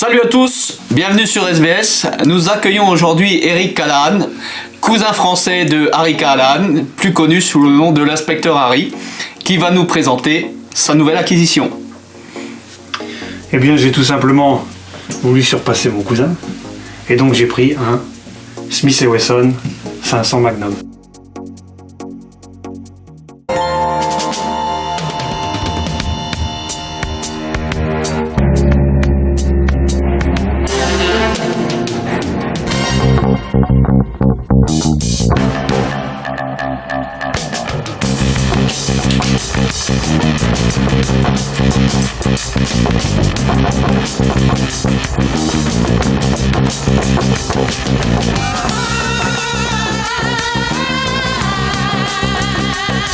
Salut à tous, bienvenue sur SBS. Nous accueillons aujourd'hui Eric Callahan, cousin français de Harry Callahan, plus connu sous le nom de l'inspecteur Harry, qui va nous présenter sa nouvelle acquisition. Eh bien, j'ai tout simplement voulu surpasser mon cousin, et donc j'ai pris un Smith & Wesson 500 Magnum.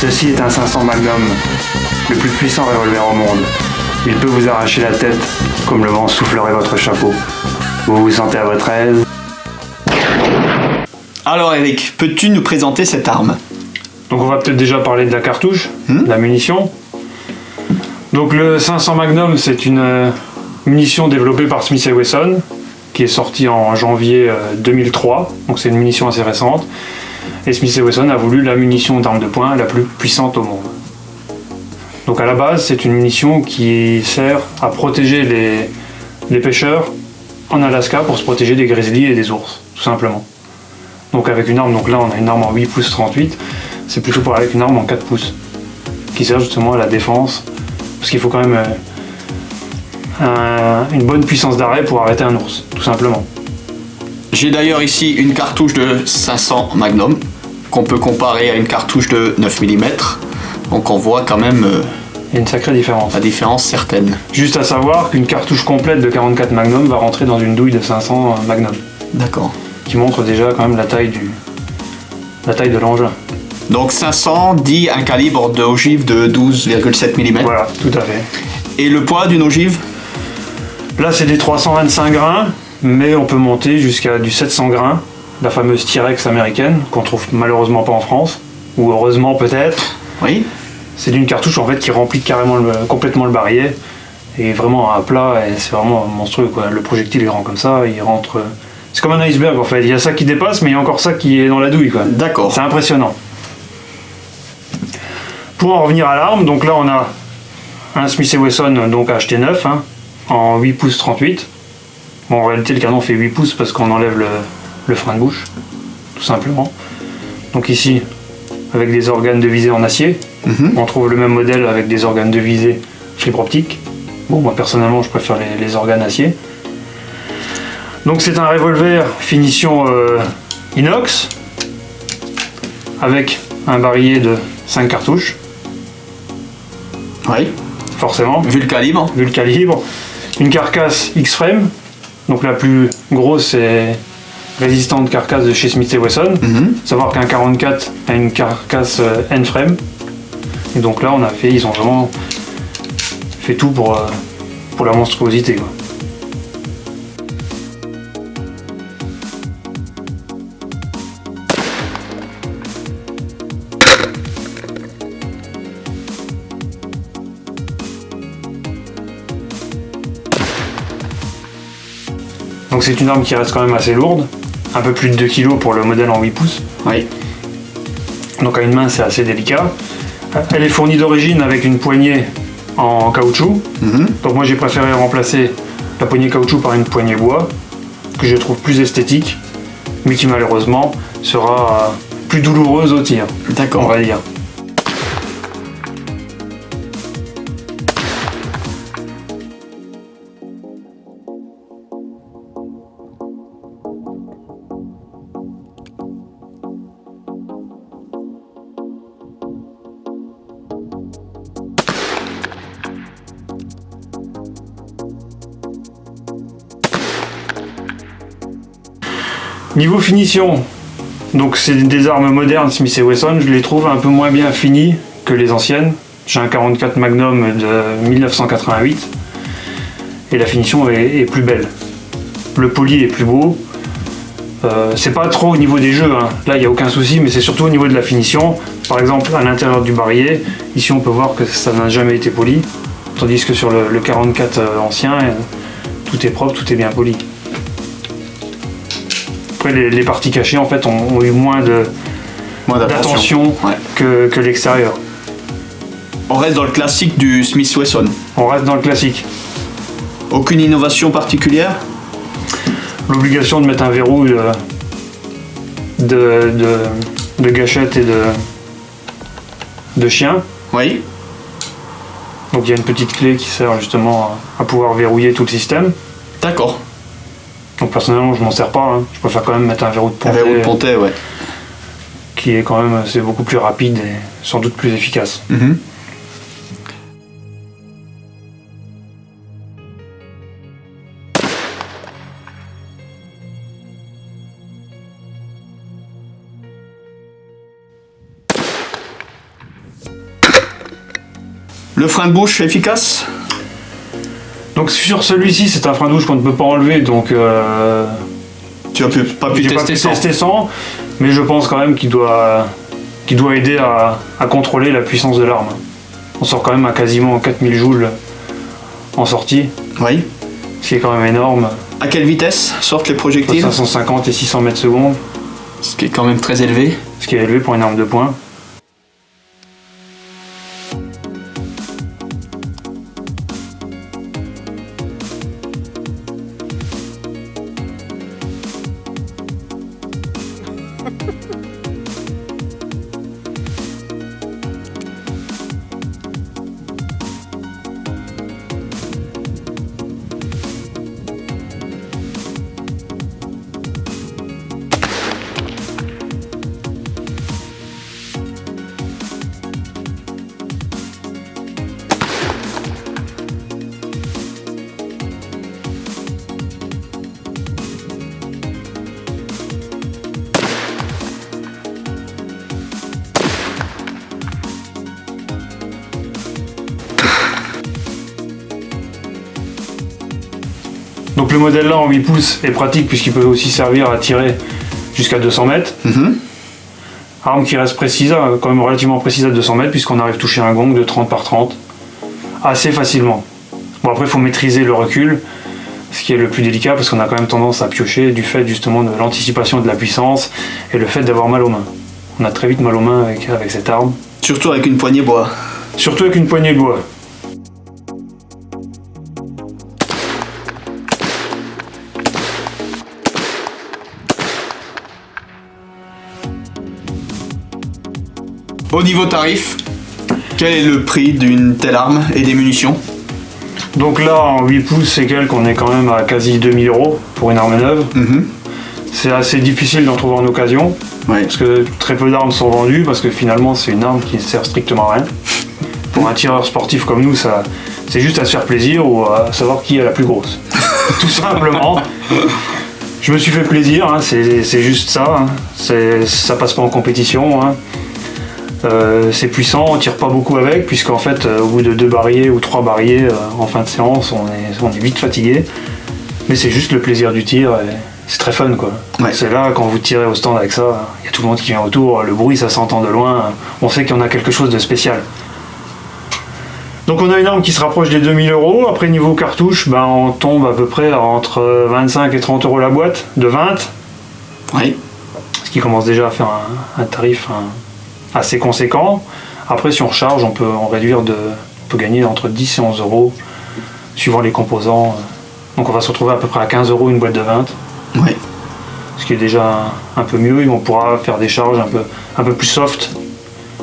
Ceci est un 500 Magnum, le plus puissant revolver au monde. Il peut vous arracher la tête comme le vent soufflerait votre chapeau. Vous vous sentez à votre aise? Alors Eric, peux-tu nous présenter cette arme? Donc on va peut-être déjà parler de la cartouche, de la munition. Donc le 500 Magnum, c'est une munition développée par Smith & Wesson, qui est sortie en janvier 2003, donc c'est une munition assez récente. Et Smith & Wesson a voulu la munition d'arme de poing la plus puissante au monde. Donc à la base, c'est une munition qui sert à protéger les pêcheurs en Alaska pour se protéger des grizzlies et des ours, tout simplement. Donc avec une arme, donc là on a une arme en 8 pouces 38, c'est plutôt pour avec une arme en 4 pouces, qui sert justement à la défense, parce qu'il faut quand même une bonne puissance d'arrêt pour arrêter un ours, tout simplement. J'ai d'ailleurs ici une cartouche de 500 Magnum, qu'on peut comparer à une cartouche de 9 mm, donc on voit quand même Il y a une sacrée différence. la différence certaine. Juste à savoir qu'une cartouche complète de 44 Magnum va rentrer dans une douille de 500 Magnum, D'accord. qui montre déjà quand même la taille de l'engin. Donc 500 dit un calibre d'ogive de 12,7 mm. Voilà, tout à fait. Et le poids d'une ogive? Là c'est des 325 grains, mais on peut monter jusqu'à du 700 grains, la fameuse T-Rex américaine, qu'on trouve malheureusement pas en France, ou heureusement peut-être. Oui. C'est d'une cartouche en fait qui remplit carrément complètement le barillet, et vraiment à plat, et c'est vraiment monstrueux quoi. Le projectile est grand comme ça, il rentre... C'est comme un iceberg en fait, il y a ça qui dépasse, mais il y a encore ça qui est dans la douille quoi. D'accord. C'est impressionnant. Pour en revenir à l'arme, donc là on a un Smith & Wesson donc acheté neuf, en 8 pouces 38. Bon, en réalité le canon fait 8 pouces parce qu'on enlève le frein de bouche, tout simplement. Donc ici, avec des organes de visée en acier, on trouve le même modèle avec des organes de visée fibre optique. Bon, moi personnellement je préfère les organes acier. Donc c'est un revolver finition inox, avec un barillet de 5 cartouches, Oui. forcément, Vu le calibre. vu le calibre. Une carcasse X-Frame, donc la plus grosse et résistante carcasse de chez Smith & Wesson. Savoir qu'un 44 a une carcasse N-Frame. Et donc là ils ont vraiment fait tout pour la monstruosité quoi. Donc c'est une arme qui reste quand même assez lourde, un peu plus de 2 kg pour le modèle en 8 pouces. Oui. Donc à une main c'est assez délicat. Elle est fournie d'origine avec une poignée en caoutchouc. Donc moi j'ai préféré remplacer la poignée caoutchouc par une poignée bois, que je trouve plus esthétique, mais qui malheureusement sera plus douloureuse au tir, D'accord. on va dire. Niveau finition, donc c'est des armes modernes Smith & Wesson, je les trouve un peu moins bien finies que les anciennes. J'ai un 44 Magnum de 1988 et la finition est plus belle. Le poli est plus beau, C'est pas trop au niveau des jeux, hein. Là il n'y a aucun souci, mais c'est surtout au niveau de la finition. Par exemple à l'intérieur du barillet, ici on peut voir que ça n'a jamais été poli, tandis que sur le 44 ancien, tout est propre, tout est bien poli. Après les parties cachées en fait ont eu moins d'attention Ouais. que l'extérieur. On reste dans le classique du Smith Wesson. On reste dans le classique. Aucune innovation particulière? L'obligation de mettre un verrou de gâchette et de chien. Oui. Donc il y a une petite clé qui sert justement à pouvoir verrouiller tout le système. D'accord. Donc personnellement je m'en sers pas, hein. Je préfère quand même mettre un verrou de Un pontet, verrou de pontet, ouais. qui est quand même c'est beaucoup plus rapide et sans doute plus efficace. Mhm. Le frein de bouche efficace? Donc sur celui-ci c'est un frein de bouche qu'on ne peut pas enlever, donc Tu as pas pu j'ai pas tester pu sans. tester sans, mais je pense quand même qu'il doit aider à contrôler la puissance de l'arme. On sort quand même à quasiment 4000 joules en sortie, Oui. ce qui est quand même énorme. À quelle vitesse sortent les Entre projectiles? 550 et 600 mètres secondes, Ce qui est quand même très élevé. ce qui est élevé pour une arme de poing. Donc le modèle là en 8 pouces est pratique puisqu'il peut aussi servir à tirer jusqu'à 200 mètres. Mhm. Arme qui reste précise, quand même relativement précise à 200 mètres puisqu'on arrive à toucher un gong de 30 par 30 assez facilement. Bon après il faut maîtriser le recul, ce qui est le plus délicat parce qu'on a quand même tendance à piocher du fait justement de l'anticipation de la puissance et le fait d'avoir mal aux mains. On a très vite mal aux mains avec cette arme, Surtout avec une poignée bois. surtout avec une poignée de bois. Au niveau tarif, quel est le prix d'une telle arme et des munitions? Donc là en 8 pouces c'est quelqu'un qu'on est quand même à quasi 2000 € pour une arme neuve. Mhm. C'est assez difficile d'en trouver en occasion. Ouais. Parce que très peu d'armes sont vendues, parce que finalement c'est une arme qui ne sert strictement à rien. Pour un tireur sportif comme nous, ça, c'est juste à se faire plaisir ou à savoir qui est la plus grosse. Tout simplement. Je me suis fait plaisir, hein, c'est juste ça. Hein. Ça passe pas en compétition. Hein. C'est puissant, on tire pas beaucoup avec, puisqu'en fait au bout de 2 barillet ou 3 barillet en fin de séance, on est vite fatigué. Mais c'est juste le plaisir du tir. Et c'est très fun quoi. Ouais. C'est là quand vous tirez au stand avec ça, il y a tout le monde qui vient autour, le bruit ça s'entend de loin, on sait qu'il y en a quelque chose de spécial. Donc on a une arme qui se rapproche des 2000 €. Après niveau cartouche, ben, on tombe à peu près entre 25 et 30 € la boîte, de 20, Oui. ce qui commence déjà à faire un tarif assez conséquent. Après si on recharge, on peut gagner entre 10 et 11 € suivant les composants. Donc on va se retrouver à peu près à 15 € une boîte de 20. Oui. Ce qui est déjà un peu mieux, et on pourra faire des charges un peu plus soft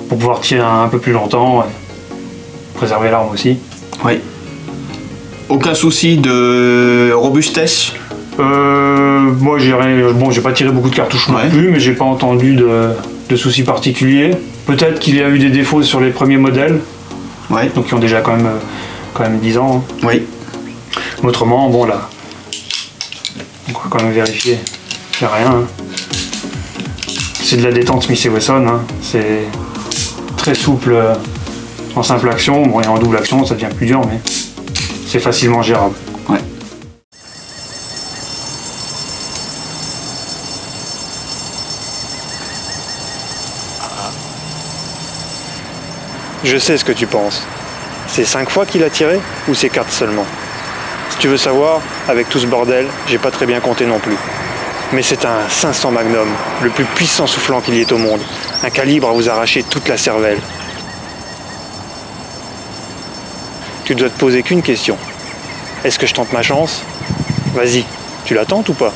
pour pouvoir tirer un peu plus longtemps et préserver l'arme aussi. Oui. Aucun souci de robustesse? Moi j'ai pas tiré beaucoup de cartouches non Ouais. plus, mais j'ai pas entendu de soucis particuliers. Peut-être qu'il y a eu des défauts sur les premiers modèles, Oui. donc qui ont déjà quand même 10 ans. Hein. Oui. Mais autrement, bon là, on va quand même vérifier. Il n'y a rien. Hein. C'est de la détente Smith & Wesson. Hein. C'est très souple en simple action. Bon, et en double action, ça devient plus dur, mais c'est facilement gérable. Ouais. Je sais ce que tu penses. C'est 5 fois qu'il a tiré ou c'est 4 seulement? Si tu veux savoir, avec tout ce bordel, j'ai pas très bien compté non plus. Mais c'est un 500 Magnum, le plus puissant soufflant qu'il y ait au monde. Un calibre à vous arracher toute la cervelle. Tu dois te poser qu'une question. Est-ce que je tente ma chance? Vas-y, tu la tentes ou pas?